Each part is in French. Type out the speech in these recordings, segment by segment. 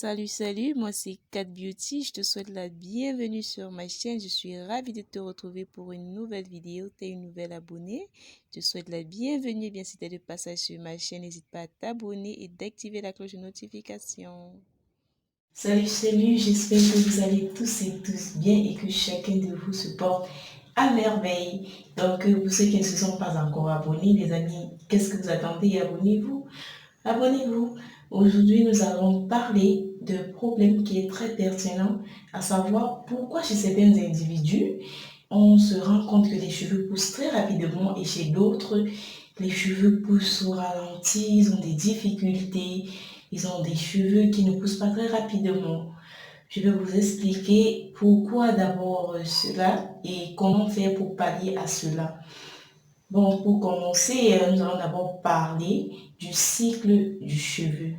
Salut, moi c'est Kat Beauty, je te souhaite la bienvenue sur ma chaîne. Je suis ravie de te retrouver pour une nouvelle vidéo. Tu es une nouvelle abonnée. Je te souhaite la bienvenue. Bien, si tu es de passage sur ma chaîne, n'hésite pas à t'abonner et d'activer la cloche de notification. Salut, j'espère que vous allez tous et tous bien et que chacun de vous se porte à merveille. Donc, pour ceux qui ne se sont pas encore abonnés, les amis, qu'est-ce que vous attendez? Abonnez-vous. Abonnez-vous. Aujourd'hui, nous allons parler de problème qui est très pertinent, à savoir pourquoi chez certains individus, on se rend compte que les cheveux poussent très rapidement et chez d'autres, les cheveux poussent au ralenti, ils ont des difficultés, ils ont des cheveux qui ne poussent pas très rapidement. Je vais vous expliquer pourquoi d'abord cela et comment faire pour pallier à cela. Bon, pour commencer, nous allons d'abord parler du cycle du cheveu.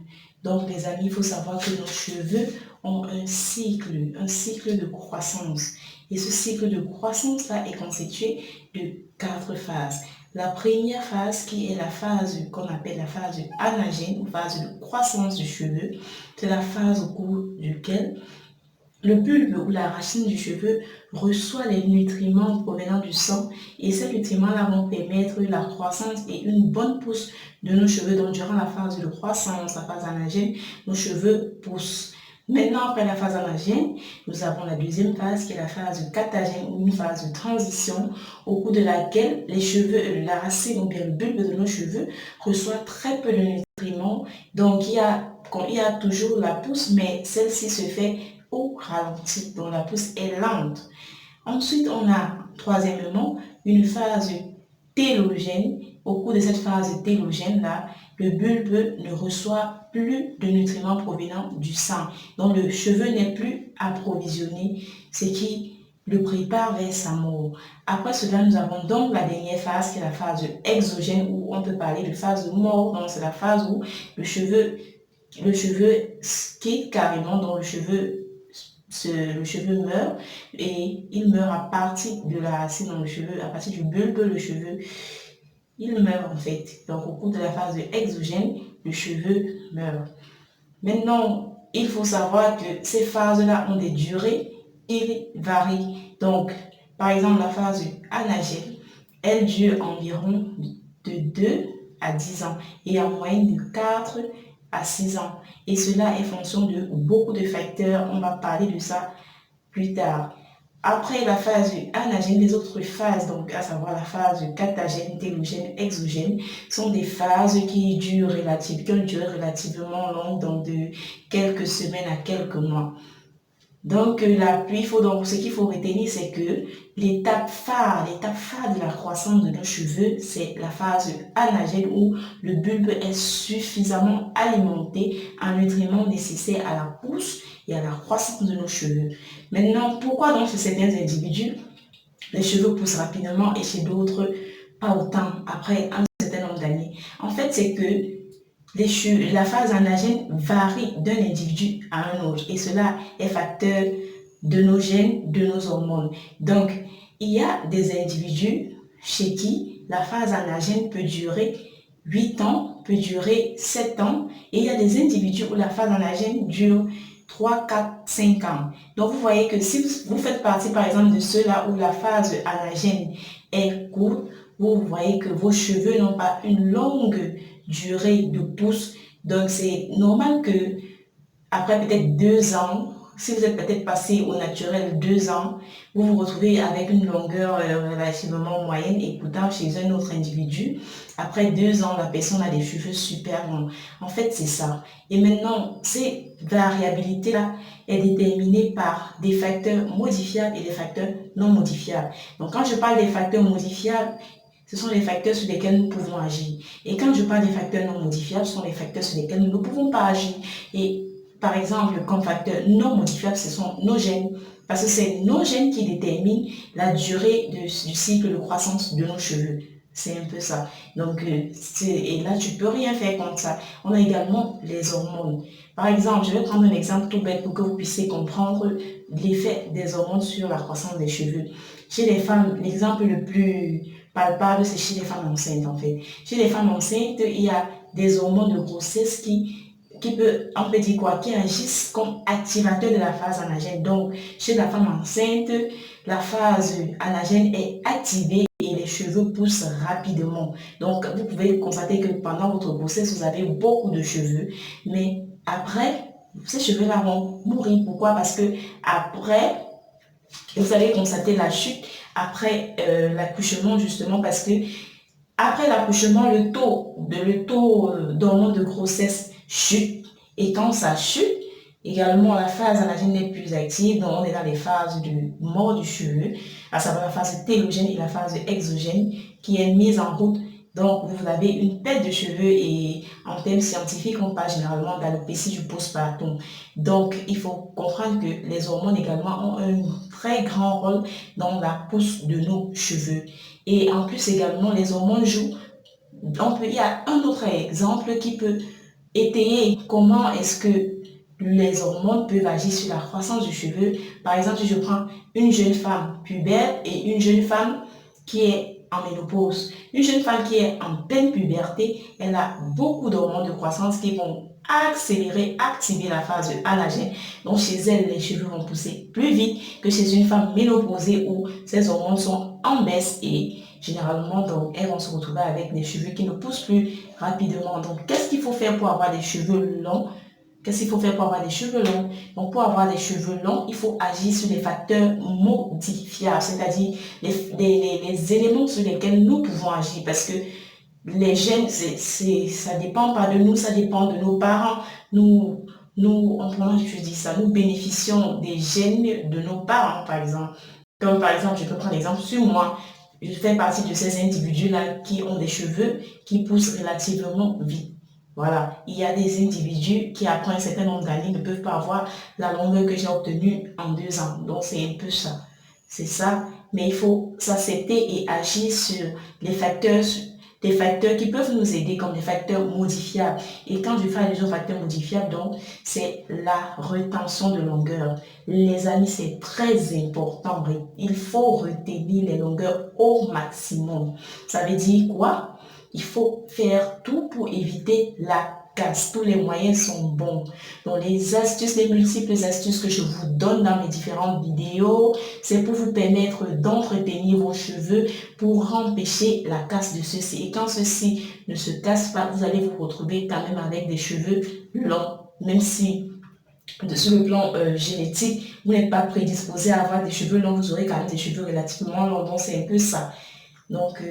Donc, les amis, il faut savoir que nos cheveux ont un cycle de croissance. Et ce cycle de croissance-là est constitué de 4 phases. La première phase, qui est la phase qu'on appelle la phase anagène, ou phase de croissance du cheveu, c'est la phase au cours duquel le bulbe ou la racine du cheveu reçoit les nutriments provenant du sang et ces nutriments-là vont permettre la croissance et une bonne pousse de nos cheveux. Donc, durant la phase de croissance, la phase anagène, nos cheveux poussent. Maintenant, après la phase anagène, nous avons la deuxième phase qui est la phase catagène ou une phase de transition au cours de laquelle les cheveux, la racine ou bien le bulbe de nos cheveux reçoit très peu de nutriments. Donc, il y a toujours la pousse, mais celle-ci se fait au ralenti, donc la pousse est lente. Ensuite, on a troisièmement une phase télogène. Au cours de cette phase télogène-là, le bulbe ne reçoit plus de nutriments provenant du sang. Donc le cheveu n'est plus approvisionné, ce qui le prépare vers sa mort. Après cela, nous avons donc la dernière phase qui est la phase exogène où on peut parler de phase de mort. Donc c'est la phase où le cheveu quitte carrément, donc le cheveu meurt et il meurt à partir de la racine dans le cheveu, à partir du bulbe, le cheveu, il meurt en fait. Donc au cours de la phase exogène, le cheveu meurt. Maintenant, il faut savoir que ces phases-là ont des durées qui varient. Donc, par exemple, la phase anagène, elle dure environ de 2 à 10 ans et en moyenne de 4 à 6 ans. Et cela est fonction de beaucoup de facteurs. On va parler de ça plus tard. Après la phase anagène, les autres phases, donc à savoir la phase catagène, télogène, exogène, sont des phases qui ont une durée relativement longue, donc de quelques semaines à quelques mois. Donc, ce qu'il faut retenir, c'est que l'étape phare de la croissance de nos cheveux, c'est la phase anagène où le bulbe est suffisamment alimenté en nutriments nécessaires à la pousse et à la croissance de nos cheveux. Maintenant, pourquoi donc chez certains individus, les cheveux poussent rapidement et chez d'autres, pas autant après un certain nombre d'années? En fait, c'est que la phase anagène varie d'un individu à un autre et cela est facteur de nos gènes, de nos hormones. Donc, il y a des individus chez qui la phase anagène peut durer 8 ans, peut durer 7 ans et il y a des individus où la phase anagène dure 3, 4, 5 ans. Donc, vous voyez que si vous faites partie, par exemple, de ceux-là où la phase anagène est courte, vous voyez que vos cheveux n'ont pas une longue durée de pousse. Donc, c'est normal que après peut-être 2 ans, si vous êtes peut-être passé au naturel 2 ans, vous vous retrouvez avec une longueur relativement moyenne et pourtant chez un autre individu, après 2 ans, la personne a des cheveux super longs. En fait, c'est ça. Et maintenant, ces variabilités-là est déterminée par des facteurs modifiables et des facteurs non modifiables. Donc, quand je parle des facteurs modifiables, ce sont les facteurs sur lesquels nous pouvons agir. Et quand je parle des facteurs non modifiables, ce sont les facteurs sur lesquels nous ne pouvons pas agir. Et par exemple, comme facteur non modifiable, ce sont nos gènes. Parce que c'est nos gènes qui déterminent la durée du cycle de croissance de nos cheveux. C'est un peu ça. Donc, et là, tu peux rien faire contre ça. On a également les hormones. Par exemple, je vais prendre un exemple tout bête pour que vous puissiez comprendre l'effet des hormones sur la croissance des cheveux. Chez les femmes, l'exemple le plus palpable, c'est chez les femmes enceintes en fait. Chez les femmes enceintes, il y a des hormones de grossesse on peut dire quoi, qui agissent comme activateur de la phase anagène. Donc, chez la femme enceinte, la phase anagène est activée et les cheveux poussent rapidement. Donc, vous pouvez constater que pendant votre grossesse, vous avez beaucoup de cheveux, mais après, ces cheveux-là vont mourir. Pourquoi? Parce que après, vous allez constater la chute après l'accouchement, justement, parce que après l'accouchement, le taux d'hormones de grossesse chute. Et quand ça chute, également la phase anagène n'est plus active. Donc on est dans les phases de mort du cheveu, à savoir la phase télogène et la phase exogène qui est mise en route. Donc vous avez une perte de cheveux et en termes scientifiques, on parle généralement d'alopécie du postpartum. Donc il faut comprendre que les hormones également ont un très grand rôle dans la pousse de nos cheveux. Et en plus également, les hormones jouent. Il y a un autre exemple qui peut étayer comment est-ce que les hormones peuvent agir sur la croissance du cheveu. Par exemple, si je prends une jeune femme pubère et une jeune femme qui est en ménopause. Une jeune femme qui est en pleine puberté, elle a beaucoup d'hormones de croissance qui vont accélérer, activer la phase anagène. Donc chez elle, les cheveux vont pousser plus vite que chez une femme ménopausée où ses hormones sont en baisse et généralement, donc, elles vont se retrouver avec des cheveux qui ne poussent plus rapidement. Donc, qu'est-ce qu'il faut faire pour avoir des cheveux longs? Qu'est-ce qu'il faut faire pour avoir des cheveux longs? Donc, pour avoir des cheveux longs, il faut agir sur les facteurs modifiables, c'est-à-dire les éléments sur lesquels nous pouvons agir. Parce que les gènes, ça dépend pas de nous, ça dépend de nos parents. Comment je dis ça? Nous bénéficions des gènes de nos parents, par exemple. Comme par exemple, je peux prendre l'exemple sur moi. Je fais partie de ces individus-là qui ont des cheveux qui poussent relativement vite. Voilà, il y a des individus qui, après un certain nombre d'années, ne peuvent pas avoir la longueur que j'ai obtenue en 2 ans. Donc, c'est un peu ça. C'est ça, mais il faut s'accepter et agir sur les facteurs, des facteurs qui peuvent nous aider comme des facteurs modifiables. Et quand je fais allusion aux facteurs modifiables, donc, c'est la rétention de longueur. Les amis, c'est très important. Il faut retenir les longueurs au maximum. Ça veut dire quoi? Il faut faire tout pour éviter la casse. Tous les moyens sont bons. Donc, les astuces, les multiples astuces que je vous donne dans mes différentes vidéos, c'est pour vous permettre d'entretenir vos cheveux pour empêcher la casse de ceux-ci. Et quand ceux-ci ne se cassent pas, vous allez vous retrouver quand même avec des cheveux longs, même si sur le plan génétique, vous n'êtes pas prédisposé à avoir des cheveux longs, vous aurez quand même des cheveux relativement longs. Donc, c'est un peu ça. Donc,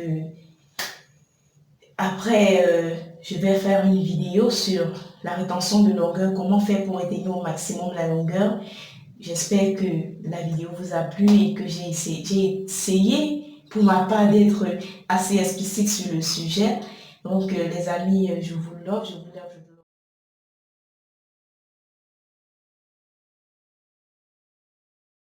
après, je vais faire une vidéo sur la rétention de longueur, comment faire pour retenir au maximum la longueur. J'espère que la vidéo vous a plu et que j'ai essayé pour ma part d'être assez explicite sur le sujet. Donc, les amis, je vous love, je vous love.